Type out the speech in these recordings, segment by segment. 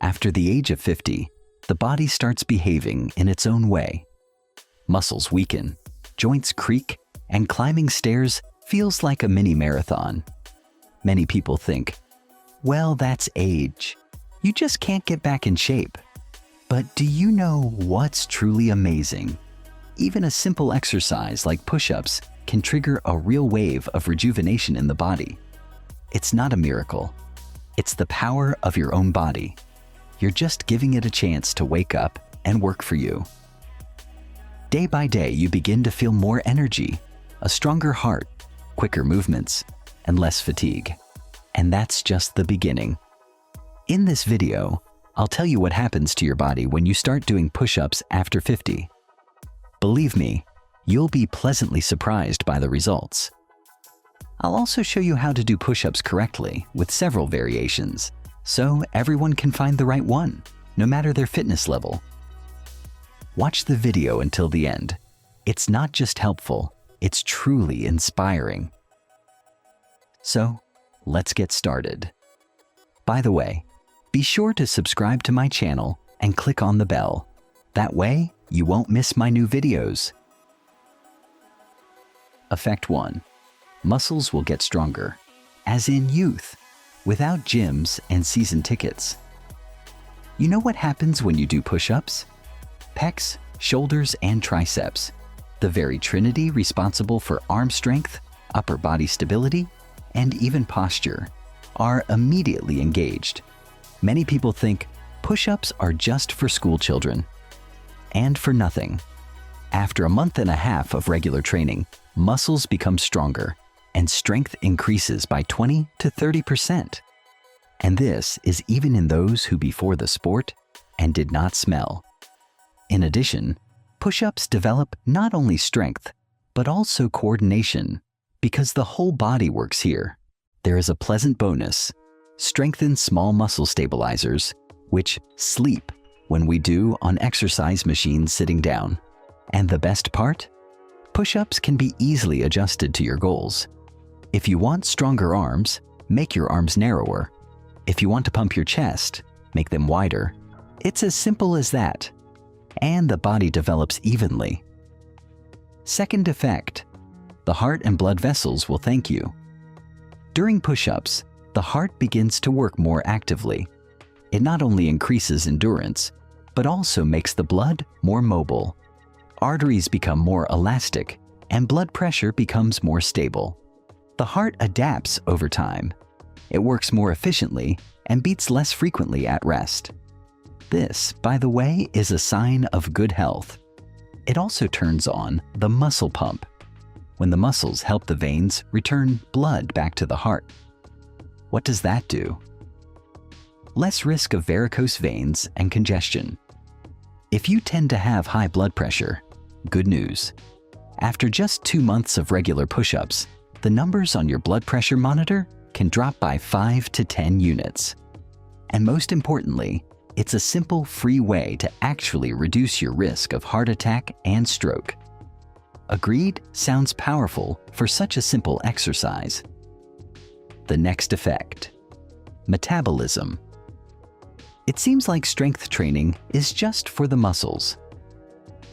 After the age of 50, the body starts behaving in its own way. Muscles weaken, joints creak, and climbing stairs feels like a mini marathon. Many people think, well, that's age. You just can't get back in shape. But do you know what's truly amazing? Even a simple exercise like push-ups can trigger a real wave of rejuvenation in the body. It's not a miracle. It's the power of your own body. You're just giving it a chance to wake up and work for you. Day by day, you begin to feel more energy, a stronger heart, quicker movements, and less fatigue. And that's just the beginning. In this video, I'll tell you what happens to your body when you start doing push-ups after 50. Believe me, you'll be pleasantly surprised by the results. I'll also show you how to do push-ups correctly with several variations, so everyone can find the right one, no matter their fitness level. Watch the video until the end. It's not just helpful, it's truly inspiring. So, let's get started. By the way, be sure to subscribe to my channel and click on the bell. That way, you won't miss my new videos. Effect 1. Muscles will get stronger, as in youth, without gyms and season tickets. You know what happens when you do push-ups? Pecs, shoulders, and triceps, the very trinity responsible for arm strength, upper body stability, and even posture, are immediately engaged. Many people think push-ups are just for school children. And for nothing. After a month and a half of regular training, muscles become stronger and strength increases by 20 to 30%. And this is even in those who before the sport and did not smell. In addition, push-ups develop not only strength, but also coordination, because the whole body works here. There is a pleasant bonus: strengthen small muscle stabilizers, which sleep when we do on exercise machines sitting down. And the best part? Push-ups can be easily adjusted to your goals. If you want stronger arms, make your arms narrower. If you want to pump your chest, make them wider. It's as simple as that. And the body develops evenly. Second effect: the heart and blood vessels will thank you. During push-ups, the heart begins to work more actively. It not only increases endurance, but also makes the blood more mobile. Arteries become more elastic, and blood pressure becomes more stable. The heart adapts over time. It works more efficiently and beats less frequently at rest. This, by the way, is a sign of good health. It also turns on the muscle pump, when the muscles help the veins return blood back to the heart. What does that do? Less risk of varicose veins and congestion. If you tend to have high blood pressure, good news. After just 2 months of regular push-ups, the numbers on your blood pressure monitor can drop by 5 to 10 units. And most importantly, it's a simple, free way to actually reduce your risk of heart attack and stroke. Agreed? Sounds powerful for such a simple exercise. The next effect: metabolism. It seems like strength training is just for the muscles.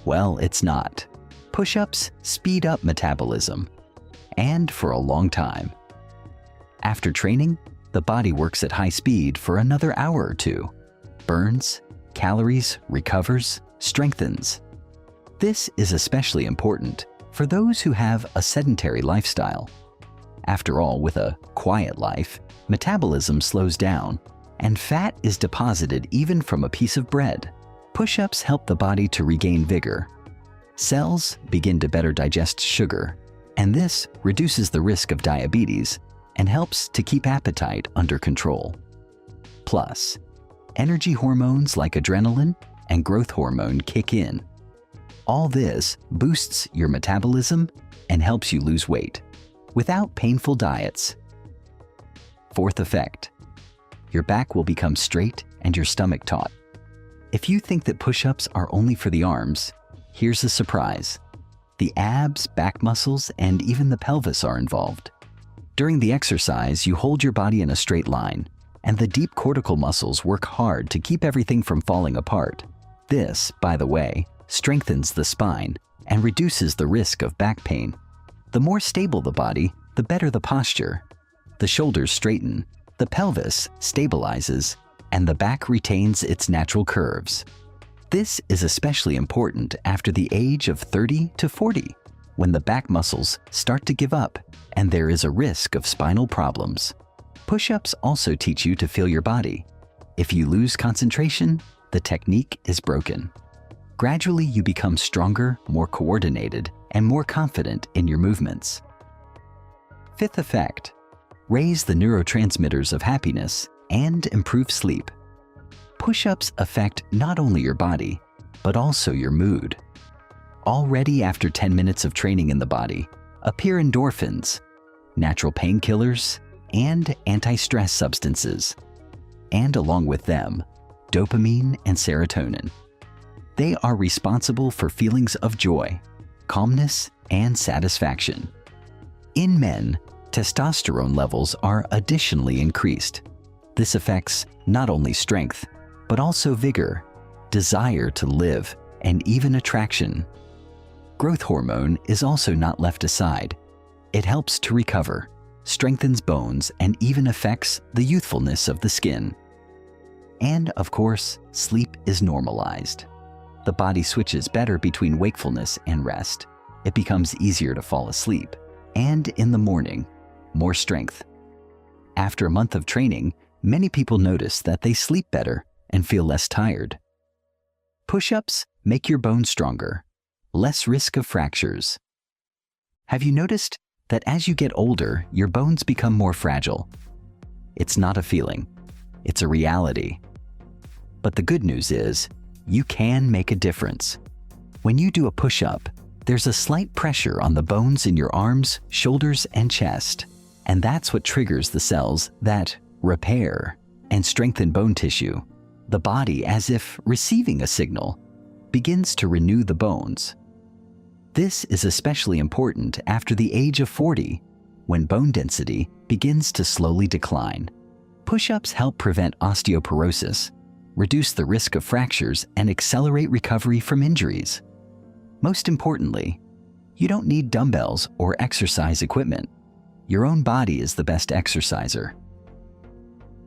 Well, it's not. Push-ups speed up metabolism, and for a long time. After training, the body works at high speed for another hour or two. Burns calories, recovers, strengthens. This is especially important for those who have a sedentary lifestyle. After all, with a quiet life, metabolism slows down, and fat is deposited even from a piece of bread. Push-ups help the body to regain vigor. Cells begin to better digest sugar, and this reduces the risk of diabetes and helps to keep appetite under control. Plus, energy hormones like adrenaline and growth hormone kick in. All this boosts your metabolism and helps you lose weight without painful diets. Fourth effect: your back will become straight and your stomach taut. If you think that push-ups are only for the arms, here's a surprise. The abs, back muscles, and even the pelvis are involved. During the exercise, you hold your body in a straight line, and the deep cortical muscles work hard to keep everything from falling apart. This, by the way, strengthens the spine and reduces the risk of back pain. The more stable the body, the better the posture. The shoulders straighten, the pelvis stabilizes, and the back retains its natural curves. This is especially important after the age of 30 to 40, when the back muscles start to give up and there is a risk of spinal problems. Push-ups also teach you to feel your body. If you lose concentration, the technique is broken. Gradually, you become stronger, more coordinated, and more confident in your movements. Fifth effect: raise the neurotransmitters of happiness and improve sleep. Push-ups affect not only your body, but also your mood. Already after 10 minutes of training in the body, appear endorphins, natural painkillers, and anti-stress substances, and along with them, dopamine and serotonin. They are responsible for feelings of joy, calmness, and satisfaction. In men, testosterone levels are additionally increased. This affects not only strength, but also vigor, desire to live, and even attraction. Growth hormone is also not left aside. It helps to recover, strengthens bones, and even affects the youthfulness of the skin. And of course, sleep is normalized. The body switches better between wakefulness and rest. It becomes easier to fall asleep. And in the morning, more strength. After a month of training, many people notice that they sleep better and feel less tired. Push-ups make your bones stronger, less risk of fractures. Have you noticed that as you get older, your bones become more fragile? It's not a feeling, it's a reality. But the good news is, you can make a difference. When you do a push-up, there's a slight pressure on the bones in your arms, shoulders, and chest, and that's what triggers the cells that repair and strengthen bone tissue. The body, as if receiving a signal, begins to renew the bones. This is especially important after the age of 40, when bone density begins to slowly decline. Push-ups help prevent osteoporosis, reduce the risk of fractures, and accelerate recovery from injuries. Most importantly, you don't need dumbbells or exercise equipment. Your own body is the best exerciser.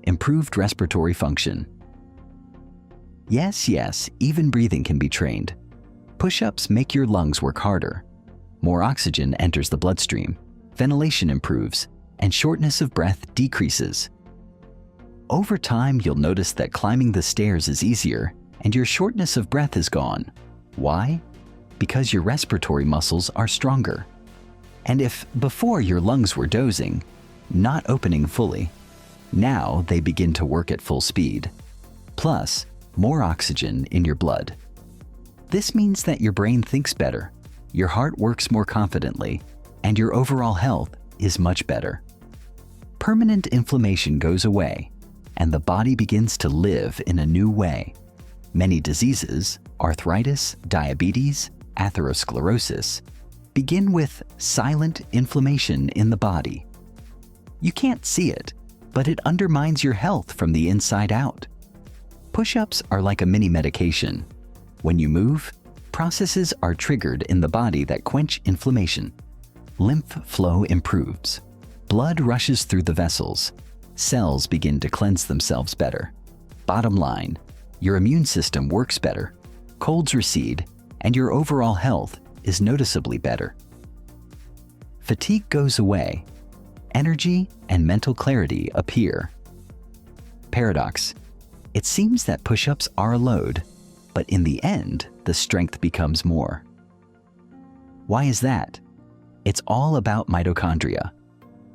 Improved respiratory function. Yes, even breathing can be trained. Push-ups make your lungs work harder. More oxygen enters the bloodstream, ventilation improves, and shortness of breath decreases. Over time, you'll notice that climbing the stairs is easier and your shortness of breath is gone. Why? Because your respiratory muscles are stronger. And if before your lungs were dozing, not opening fully, now they begin to work at full speed. Plus, more oxygen in your blood. This means that your brain thinks better, your heart works more confidently, and your overall health is much better. Permanent inflammation goes away, and the body begins to live in a new way. Many diseases, arthritis, diabetes, atherosclerosis, begin with silent inflammation in the body. You can't see it, but it undermines your health from the inside out. Push-ups are like a mini medication. When you move, processes are triggered in the body that quench inflammation. Lymph flow improves. Blood rushes through the vessels. Cells begin to cleanse themselves better. Bottom line, your immune system works better, colds recede, and your overall health is noticeably better. Fatigue goes away. Energy and mental clarity appear. Paradox. It seems that push-ups are a load, but in the end, the strength becomes more. Why is that? It's all about mitochondria.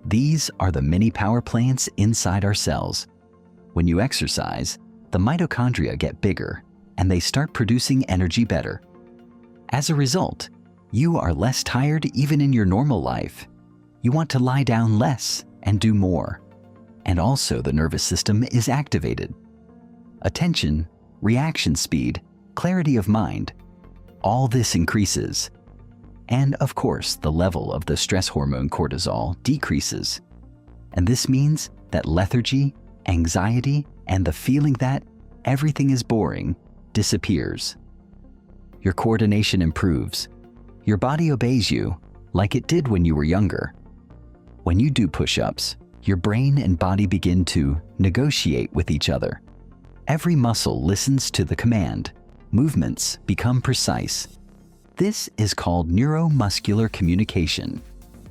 These are the mini power plants inside our cells. When you exercise, the mitochondria get bigger and they start producing energy better. As a result, you are less tired even in your normal life. You want to lie down less and do more. And also the nervous system is activated. Attention, reaction speed, clarity of mind, all this increases. And of course, the level of the stress hormone cortisol decreases. And this means that lethargy, anxiety, and the feeling that everything is boring disappears. Your coordination improves. Your body obeys you like it did when you were younger. When you do push-ups, your brain and body begin to negotiate with each other. Every muscle listens to the command. Movements become precise. This is called neuromuscular communication.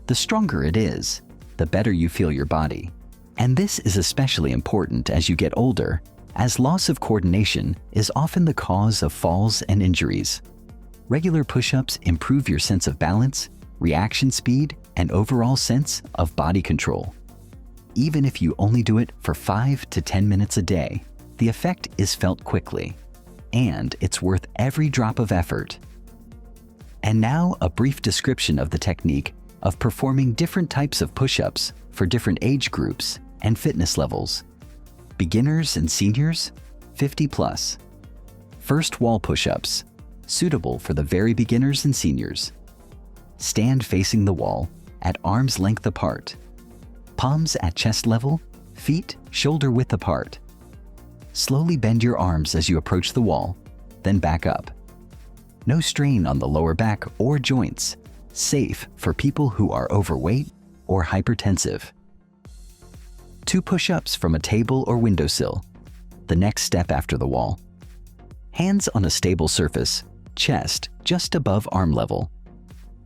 The stronger it is, the better you feel your body. And this is especially important as you get older, as loss of coordination is often the cause of falls and injuries. Regular push-ups improve your sense of balance, reaction speed, and overall sense of body control. Even if you only do it for 5 to 10 minutes a day, the effect is felt quickly, and it's worth every drop of effort. And now a brief description of the technique of performing different types of push-ups for different age groups and fitness levels. Beginners and seniors, 50 plus. First wall push-ups, suitable for the very beginners and seniors. Stand facing the wall at arm's length apart. Palms at chest level, feet shoulder width apart. Slowly bend your arms as you approach the wall, then back up. No strain on the lower back or joints. Safe for people who are overweight or hypertensive. 2 push-ups from a table or windowsill, the next step after the wall. Hands on a stable surface, chest just above arm level.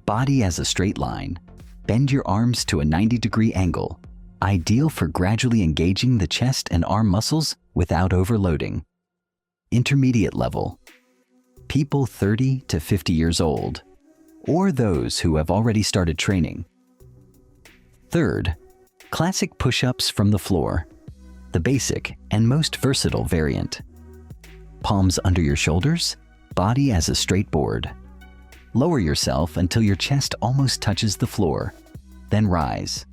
Body as a straight line. Bend your arms to a 90-degree angle, ideal for gradually engaging the chest and arm muscles without overloading. Intermediate level. People 30 to 50 years old, or those who have already started training. Third, classic push-ups from the floor, the basic and most versatile variant. Palms under your shoulders, body as a straight board. Lower yourself until your chest almost touches the floor, then rise.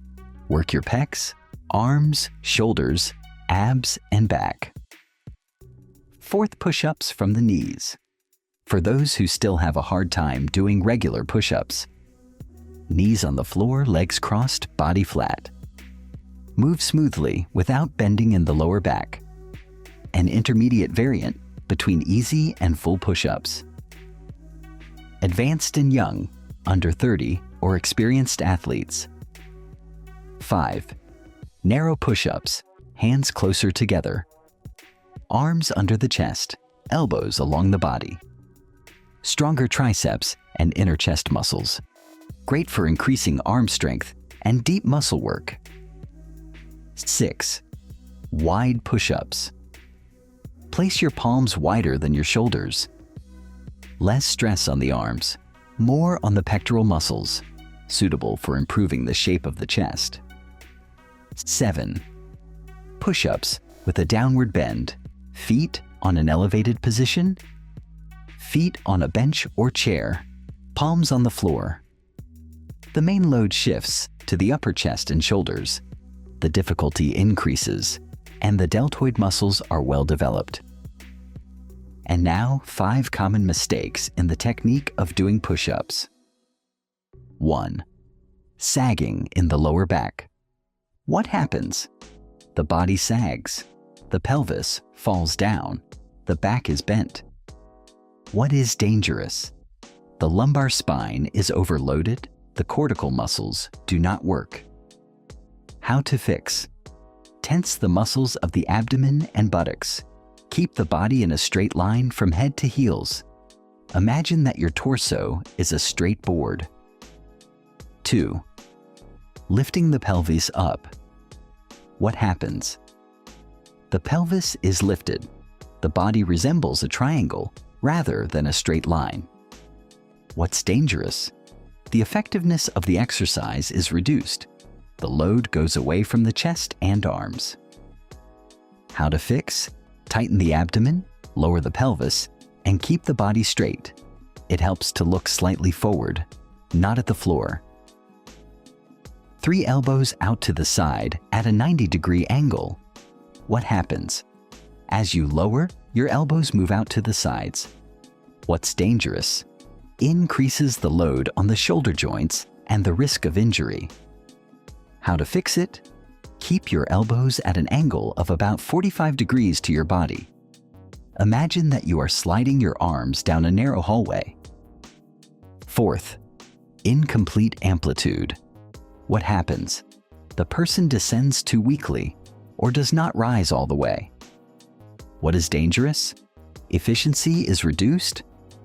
Work your pecs, arms, shoulders, abs, and back. Fourth, push-ups from the knees. For those who still have a hard time doing regular push-ups. Knees on the floor, legs crossed, body flat. Move smoothly without bending in the lower back. An intermediate variant between easy and full push-ups. Advanced and young, under 30, or experienced athletes. 5. Narrow push-ups, hands closer together. Arms under the chest, elbows along the body. Stronger triceps and inner chest muscles. Great for increasing arm strength and deep muscle work. 6. Wide push-ups. Place your palms wider than your shoulders. Less stress on the arms, more on the pectoral muscles, suitable for improving the shape of the chest. 7. Push-ups with a downward bend, feet on an elevated position, feet on a bench or chair, palms on the floor. The main load shifts to the upper chest and shoulders. The difficulty increases, and the deltoid muscles are well developed. And now, 5 common mistakes in the technique of doing push-ups. 1. Sagging in the lower back. What happens? The body sags. The pelvis falls down. The back is bent. What is dangerous? The lumbar spine is overloaded. The cortical muscles do not work. How to fix? Tense the muscles of the abdomen and buttocks. Keep the body in a straight line from head to heels. Imagine that your torso is a straight board. 2. Lifting the pelvis up. What happens? The pelvis is lifted. The body resembles a triangle rather than a straight line. What's dangerous? The effectiveness of the exercise is reduced. The load goes away from the chest and arms. How to fix? Tighten the abdomen, lower the pelvis, and keep the body straight. It helps to look slightly forward, not at the floor. 3 elbows out to the side at a 90-degree angle. What happens? As you lower, your elbows move out to the sides. What's dangerous? Increases the load on the shoulder joints and the risk of injury. How to fix it? Keep your elbows at an angle of about 45 degrees to your body. Imagine that you are sliding your arms down a narrow hallway. Fourth, incomplete amplitude. What happens? The person descends too weakly or does not rise all the way. What is dangerous? Efficiency is reduced.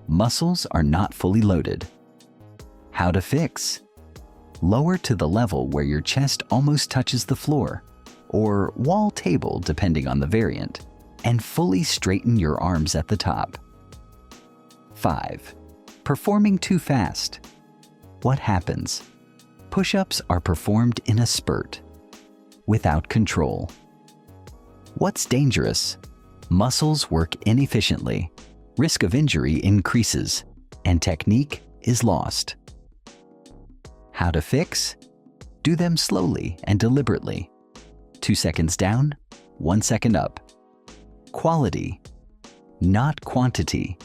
Muscles are not fully loaded. How to fix? Lower to the level where your chest almost touches the floor, or wall table depending on the variant, and fully straighten your arms at the top. 5. Performing too fast. What happens? Push-ups are performed in a spurt, without control. What's dangerous? Muscles work inefficiently, risk of injury increases, and technique is lost. How to fix? Do them slowly and deliberately. 2 seconds down, 1 second up. Quality, not quantity.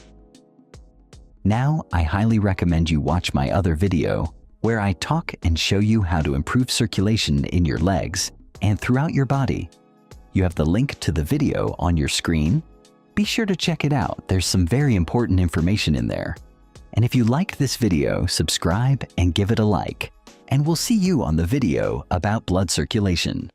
Now, I highly recommend you watch my other video where I talk and show you how to improve circulation in your legs and throughout your body. You have the link to the video on your screen. Be sure to check it out. There's some very important information in there. And if you liked this video, subscribe and give it a like. And we'll see you on the video about blood circulation.